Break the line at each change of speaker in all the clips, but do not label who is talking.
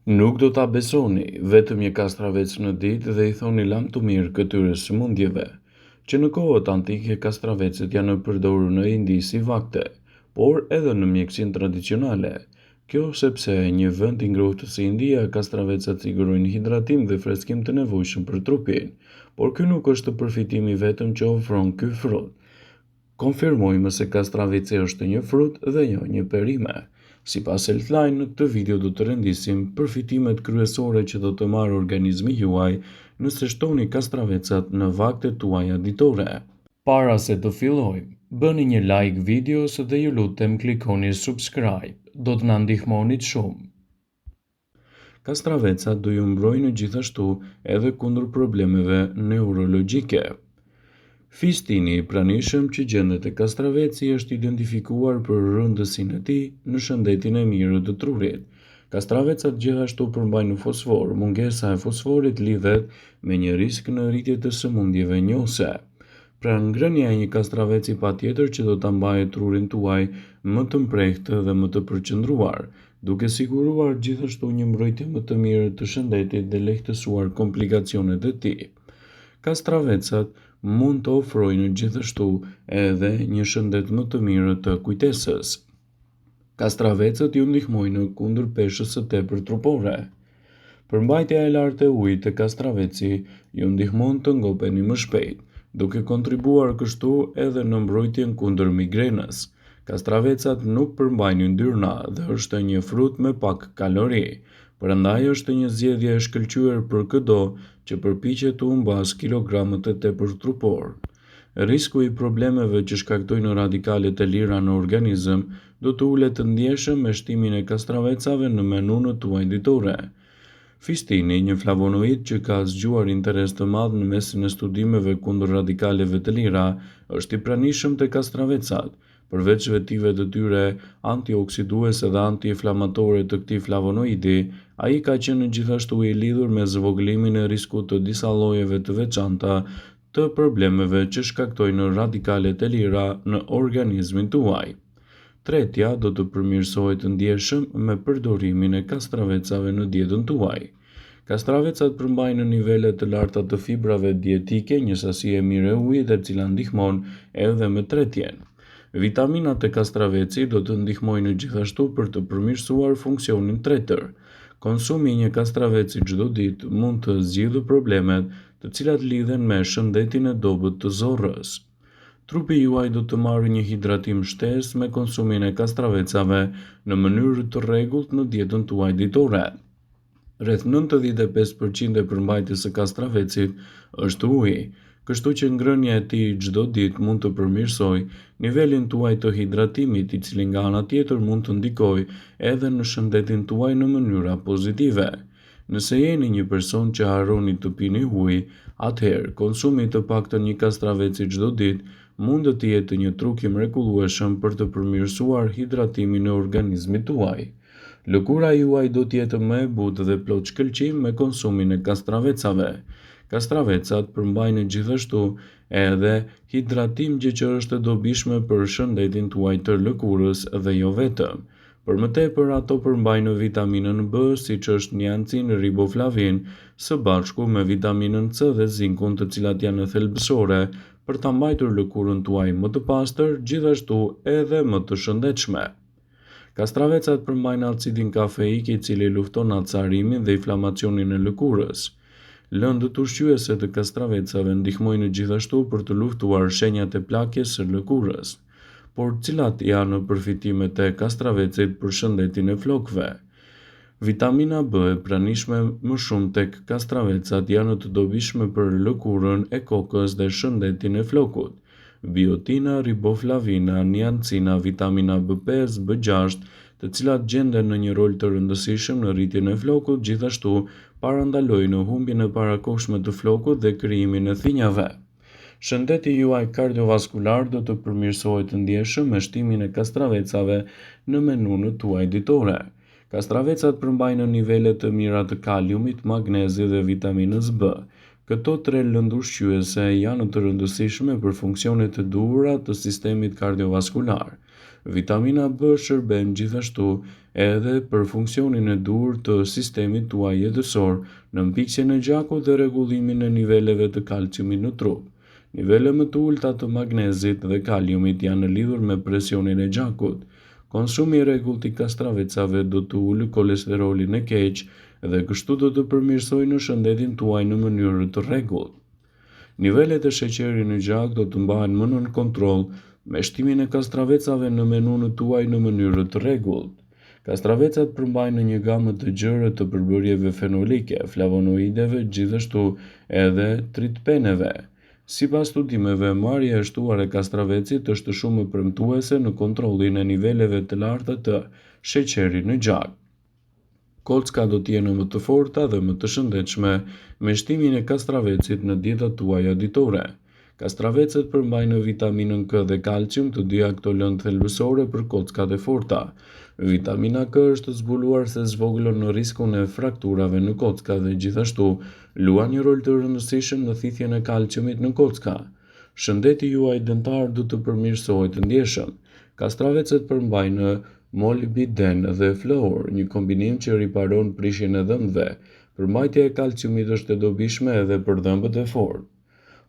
Nuk do ta besoni, vetëm një kastravec në ditë dhe i thoni lam të mirë këtyre sëmundjeve, që në kohët antike kastravecet janë përdorur në Indi si vakte, por edhe në mjekësinë tradicionale. Kjo sepse një vend i ngrohtë si India, kastravecat sigurojnë hidratim dhe freskim të nevojshëm për trupin, por ky nuk është përfitimi vetëm që ofron ky frut. Konfirmojmë se kastravici është një frut dhe jo një perime. Sipas Healthline, në këtë video do të rendisim përfitimet kryesore që do të marrë organizmi juaj nëse shtoni kastravecat në vaktet tuaja ditore. Para se të fillojmë, bëni një like videos dhe ju lutem klikoni subscribe, do të na ndihmonit shumë. Kastravecat do ju mbrojnë gjithashtu edhe kundër problemeve neurologjike. Fistini i pranishëm që gjendet e kastraveci është identifikuar për rëndësinë e tij në shëndetin e mirë të trurit. Kastravecat gjithashtu përmbajnë fosfor. Mungesa e fosforit lidhet me një risk në rritje të sëmundjeve njohëse. Pra ngrënia e një kastraveci patjetër që do ta mbajë trurin tuaj më të mprehtë dhe më të përqendruar, duke siguruar gjithashtu një mbrojtje më të mirë të shëndetit dhe lehtësuar komplikacionet e tij. Kastravecat mund të ofrojnë gjithashtu edhe një shëndet më të mirë të kujtesës. Kastravecët ju ndihmojnë kundër peshës së tepër trupore. Përmbajtja e lartë e ujit te kastraveci ju ndihmon të ngopeni më shpejt, duke kontribuar kështu edhe në mbrojtjen kundër migrenës. Kastravecat nuk përmbajnë yndyrna dhe është një frut me pak kalori. Prandaj është një zgjedhje e shkëlqyer për çdo që përpiqet të humbas kilogramët e tepër trupor. Risku i problemeve që shkaktojnë radikalet e lira në organizëm do të ulet të ndjeshëm me shtimin e kastravecave në menunët tuaj ditore. Fistini, një flavonoid që ka zgjuar interes të madh në mesin e studimeve kundër radikaleve të lira, është i pranishëm te kastravecat. Përveç vetive të tyre antioksiduese dhe antiinflamatore të këtij flavonoidi, ai ka qenë gjithashtu i lidhur me zvogëlimin e riskut të disa llojeve të veçanta të problemeve që shkaktojnë radikalet e lira në organizmin tuaj. Tretja do të përmirësohet ndjeshëm me përdorimin e kastravecave në dietën tuaj. Kastravecat përmbajnë nivele të larta të fibrave dietike, një sasi e mirë e ujit e cila ndihmon edhe me tretjen. Vitaminat e kastraveci do të ndihmojnë gjithashtu për të përmirësuar funksionin tretër. Konsumi i një kastraveci çdo ditë mund të zgjidhë problemet të cilat lidhen me shëndetin e dobët të zorrës. Trupi juaj do të marrë një hidratim shtesë me konsumin e kastravecave në mënyrë të rregullt në dietën tuaj ditore. Rreth 95% e përmbajtjes së kastravecit është uji, kështu që ngrënia e tij çdo ditë mund të përmirësojë nivelin tuaj të hidratimit, i cili nga ana tjetër mund të ndikojë edhe në shëndetin tuaj në mënyra pozitive. Nëse jeni një person që harroni të pini ujë, atëherë konsumi të paktën një kastraveci çdo ditë mund të jetë një truk i mrekullueshëm për të përmirësuar hidratimin e organizmit tuaj. Lëkura juaj do të jetë më e butë dhe plot shkëlqim me konsumin e kastravecave. Kastravecat përmbajnë gjithashtu edhe hidratim gjë që është e dobishme për shëndetin tuaj të lëkurës dhe jo vetëm. Për më tepër ato përmbajnë vitaminën B, siç është niacin, riboflavin, së bashku me vitaminën C dhe zinkun, të cilat janë thelbësore për ta mbajtur lëkurën tuaj më të pastër, gjithashtu edhe më të shëndetshme. Kastravecat përmbajnë acidin kafeik, i cili lufton acarimin dhe inflamacionin e lëkurës. Lëndët ushqyese të kastravecave ndihmojnë gjithashtu për të luftuar shenjat e plakjes së lëkurës. Por cilat janë përfitimet e kastravecit për shëndetin e flokëve? Vitamina B e pranishme më shumë tek kastravecat janë të dobishme për lëkurën e kokës dhe shëndetin e flokut. Biotina, riboflavina, niacina, vitamina B5, B6, të cilat gjenden në një rol të rëndësishëm në rritjen e flokut, gjithashtu parandalojnë humbjen e parakohshme të flokut dhe krijimin e thinjave. Shëndeti juaj kardiovaskular do të përmirësohet ndjeshëm me shtimin e kastravecave në menunët tuaj ditore. Kastravecat përmbajnë nivele të mira të kaliumit, magnezit dhe vitaminës B. Këto tre lëndë ushqyese janë të rëndësishme për funksionet e duhura të sistemit kardiovaskular. Vitamina B shërben gjithashtu edhe për funksionin e dur të sistemit tuaj jetësor, në mpiksjen e gjakut dhe rregullimin e niveleve të kalciumit në trup. Nivele më të ulta të magnezit dhe kaliumit janë lidhur me presionin e gjakut. Konsumi i rregullt i kastravecave do të ulë kolesterolin e keq dhe kështu do të përmirësojë në shëndetin tuaj në mënyrë të rregullt. Nivelet e sheqerit në gjak do të mbahen më nën kontroll me shtimin e kastravecave në menun tuaj në mënyrë të rregullt. Kastravecat përmbajnë një gamë të gjerë të përbërjeve fenolike, flavonoideve, gjithashtu edhe tritpeneve. Sipas studimeve, marrja e shtuar e kastravecit është shumë premtuese në kontrollin e niveleve të larta të sheqerit në gjak. Kocka do të jenë më të forta dhe më të shëndetshme me shtimin e kastravecit në dietat tuaja ditore. Kastravecet përmbajnë vitaminën K dhe kalcium, të dyja këto lëndë thelbësore për kockat e forta. Vitamina K është zbuluar se zvogëlon në riskun e frakturave në kocka dhe gjithashtu luan një rol të rëndësishëm në thithjen e kalciumit në kocka. Shëndeti juaj dëntar do të përmirësohet të ndjeshëm. Kastravecet përmbajnë molibden dhe fluor, një kombinim që riparon prishjen e dhëmbëve. Përmbajtja e kalciumit është e dobishme edhe për dhëmbët e fortë.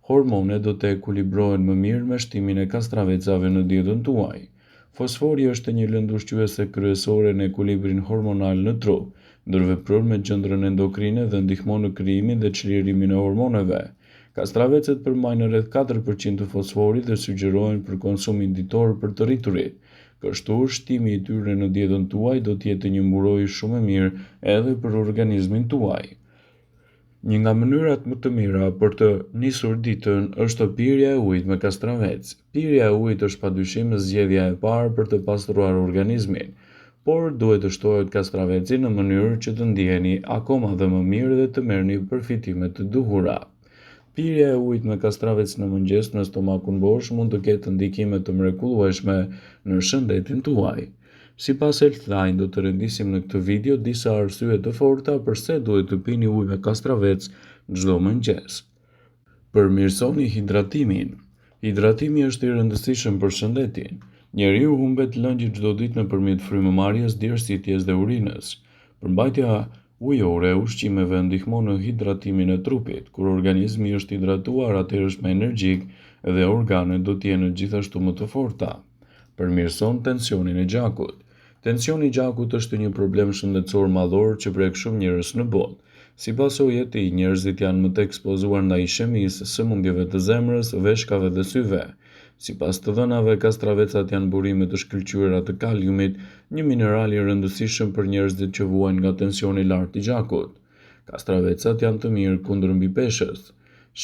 Hormonet do të ekuilibrohen më mirë me shtimin e kastravecave në dietën tuaj. Fosfori është një lëndë ushqyese kryesore në ekuilibrin hormonal në trup, ndërvepror me qendrën endokrine dhe ndihmon në krijimin dhe çlirimin e hormoneve. Kastravecet përmbajnë rreth 4% të fosforit dhe sugjerohen për konsumin ditor për të rriturit. Kështu, shtimi i tyre në dietën tuaj do të jetë një mburojë shumë e mirë edhe për organizmin tuaj. Një nga mënyrat më të mira për të nisur ditën është pirja e ujit me kastravec. Pirja e ujit është padyshim zgjedhja e parë për të pastruar organizmin, por duhet të shtohet kastraveci në mënyrë që të ndiheni akoma dhe më mirë dhe të merrni përfitime të duhura. Pirja e ujit me kastravec në mëngjes në stomakun bosh mund të ketë ndikime të mrekullueshme në shëndetin tuaj. Sipas Healthline, do të rendisim në këtë video disa arsye të forta pse duhet të pini ujë me kastravec çdo mëngjes. Përmirësoni hidratimin. Hidratimi është i rëndësishëm për shëndetin. Njeriu humbet lëngjë çdo ditë nëpërmjet frymëmarrjes, djersitjes dhe urinës. Përmbajtja ujore e ushqimeve ndihmon në hidratimin e trupit. Kur organizmi është hidratuar, atëherë është më energjik dhe organet do të jenë gjithashtu më të forta. Përmirëson tensionin e gjakut. Tensioni i gjakut është një problem shëndetësor madhor që prek shumë njerëz në botë. Sipas OJT, njerëzit janë më të ekspozuar ndaj ishemisë, sëmundjeve të zemrës, veshkave dhe syve. Sipas të dhënave, kastravecat janë burime të shkëlqyera të kaliumit, një mineral i rëndësishëm për njerëzit që vuajnë nga tensioni i lartë i gjakut. Kastravecat janë të mirë kundër mbipeshës.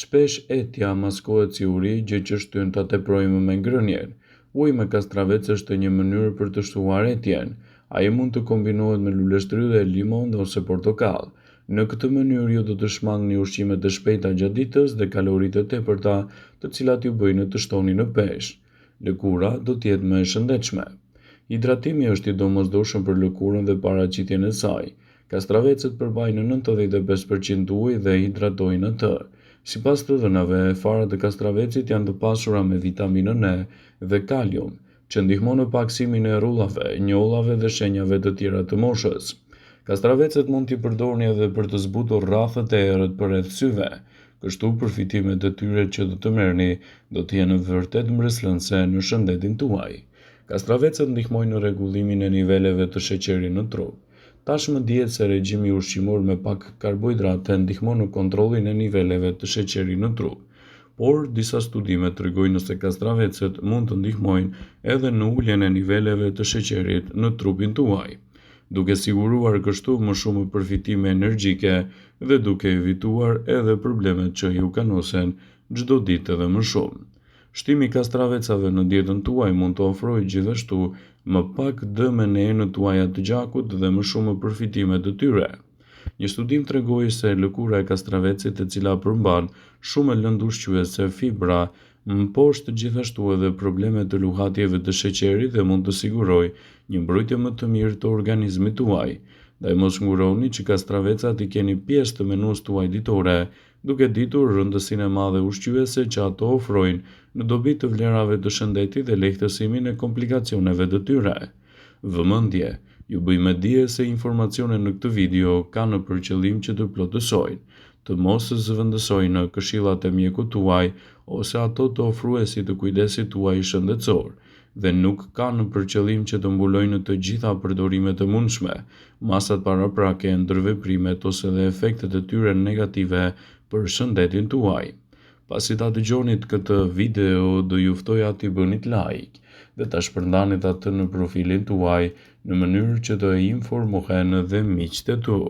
Shpesh etja maskohet si uri, gjë që shtyn ta teprojmë me ngrënien. Uji me kastravec është një mënyrë për të shtuar etjen. Ai mund të kombinohet me luleshtrye dhe limon ose portokall. Në këtë mënyrë ju do të shmangni ushqime të shpejta gjatë ditës dhe kaloritë të tepërta, të cilat ju bëjnë të shtoni në peshë. Lëkura do të jetë më e shëndetshme. Hidratimi është i domosdoshëm për lëkurën dhe paraqitjen e saj. Kastravecet përmbajnë 95% ujë dhe hidratojnë atë. Sipas të dhënave, farat e kastravecit janë të pasura me vitaminën E dhe kalium, që ndihmon në paksimin e rrullave, njollave dhe shenjave të tjera të moshës. Kastravecet mund t'i përdorni edhe për të zbutur rrafët e errët përreth syve, kështu përfitimet e tyre që do të merrni do të jenë vërtet mbreslënse në shëndetin tuaj. Kastravecet ndihmojnë në rregullimin e niveleve të sheqerit në trup. Tashmë dihet se regjimi ushqimor me pak karbohidrate ndihmon në kontrollin e niveleve të sheqerit në trup. Por disa studime tregojnë se kastravecet mund të ndihmojnë edhe në uljen e niveleve të sheqerit në trupin tuaj, duke siguruar kështu më shumë përfitime energjike dhe duke evituar edhe problemet që ju kanosen çdo ditë edhe më shumë. Shtimi i kastravecave në dietën tuaj mund të ofrojë gjithashtu më pak dëme në enët tuaja të gjakut dhe më shumë përfitime të tyre. Një studim tregoi se lëkura e kastravecit, e cila përmban shumë lëndë ushqyese, fibra, mposht gjithashtu edhe probleme të luhatjeve të sheqerit dhe mund të sigurojë një mbrojtje më të mirë të organizmit tuaj. Ndaj mos nguroni që kastravecat i keni pjesë të menus tuaj ditore, duke ditur rëndësinë e madhe ushqyese që ato ofrojnë në dobi të vlerave të shëndetit dhe lehtësimin e komplikacioneve të tyre. Vëmendje, ju bëj me dije se informacionet në këtë video kanë për qëllim që të plotësojnë, të mos zëvendësojnë në këshillat e mjekut tuaj ose ato të ofruesit të kujdesit tuaj shëndetësor, dhe nuk kanë për qëllim që të mbulojnë të gjitha përdorimet e mundshme, masat paraprake, ndërveprimet ose dhe efektet e tyre negative për shëndetin tuaj. Pasi ta dëgjonit këtë video, do ju ftoja t'i bënit like dhe ta shpërndanit atë në profilin tuaj në mënyrë që të informohen dhe miqtë e tu.